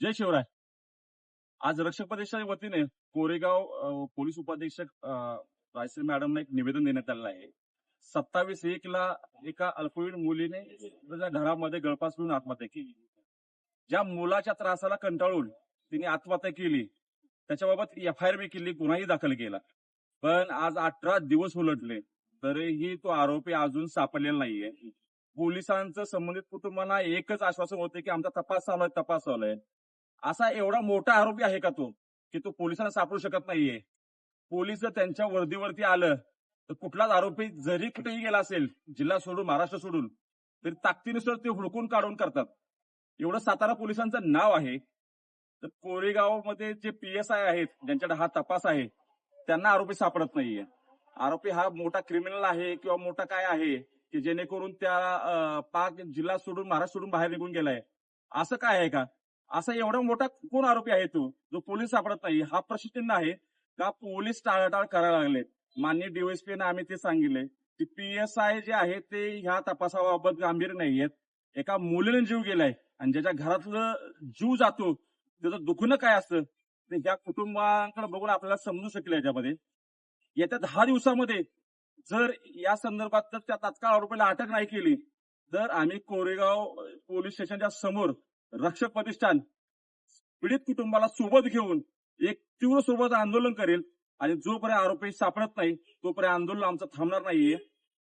जय शिवराय. आज रक्षक प्रदेशाच्या वतीने कोरेगाव पोलीस उपाधीक्षक रायश्री मॅडमने एक निवेदन देण्यात आलेलं आहे. 27/1 ला एका अल्पवयीन मुलीने तिच्या घरामध्ये गळफास घेऊन आत्महत्या केली. ज्या मुलाच्या त्रासाला कंटाळून तिने आत्महत्या केली त्याच्याबाबत FIR बी केली, गुन्हाही दाखल केला. पण आज 18 दिवस उलटले तरीही तो आरोपी अजून सापडलेला नाहीये. पोलिसांचं संबंधित कुटुंबांना एकच आश्वासन होते की आमचा तपास चालू आहे. असा एवढा मोठा आरोपी आहे का तो, की तो पोलिसांना सापडू शकत नाहीये. पोलीस जर त्यांच्या वर्दीवरती आलं तर कुठलाच आरोपी जरी कुठेही गेला असेल, जिल्हा सोडून महाराष्ट्र सोडून, तरी ताकदीनुसार ते हुडकून काढून करतात. एवढं सातारा पोलिसांचं नाव आहे. तर कोरेगावमध्ये जे PSI आहेत ज्यांच्याकडे हा तपास आहे त्यांना आरोपी सापडत नाहीये. आरोपी हा मोठा क्रिमिनल आहे किंवा मोठा काय आहे की जेणेकरून त्या पाक जिल्हा सोडून महाराष्ट्र सोडून बाहेर निघून गेलाय, असं काय आहे का? असा एवढा मोठा कोण आरोपी आहे तो जो पोलीस सापडत नाही? हा प्रश्नचिन्ह आहे का पोलीस टाळाटाळ करायला लागले. माननीय DYSP आम्ही ते सांगितले की PSI जे आहे ते ह्या तपासाबाबत गंभीर नाहीयेत. एका मुलीने जीव गेलाय आणि ज्याच्या घरातलं जीव जातो त्याचं दुखणं काय असतं ते ह्या कुटुंबाकडे बघून आपल्याला समजू शकेल. याच्यामध्ये येत्या 10 दिवसामध्ये जर या संदर्भात जर त्या तात्काळ आरोपीला अटक नाही केली तर आम्ही कोरेगाव पोलीस स्टेशनच्या समोर रक्षक प्रतिष्ठान पीडित कुटुंबाला सोबत घेऊन एक तीव्र सोबत आंदोलन करेल आणि जोपर्यंत आरोपी सापडत नाही तोपर्यंत आंदोलन आमचं थांबणार नाहीये.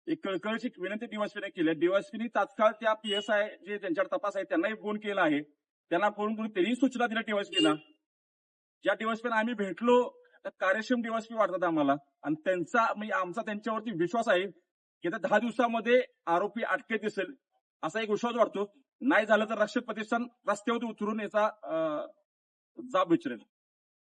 एक कळकळीची विनंती DYSPने केली आहे. DYSPने तात्काळ त्या PSI जे त्यांच्यावर तपास आहे त्यांनाही फोन केला आहे. त्यांना फोन करून त्यांनी सूचना दिल्या DYSPला. ज्या DYSPना आम्ही भेटलो तर कार्यक्षम DYSP वाटतात आम्हाला आणि आमचा त्यांच्यावरती विश्वास आहे की त्या 10 दिवसामध्ये आरोपी अटकेत दिसेल असा एक विश्वास वाटतो. नाही झालं तर रक्षक प्रतिष्ठान रस्त्यावरती उतरून याचा जाब विचारेल.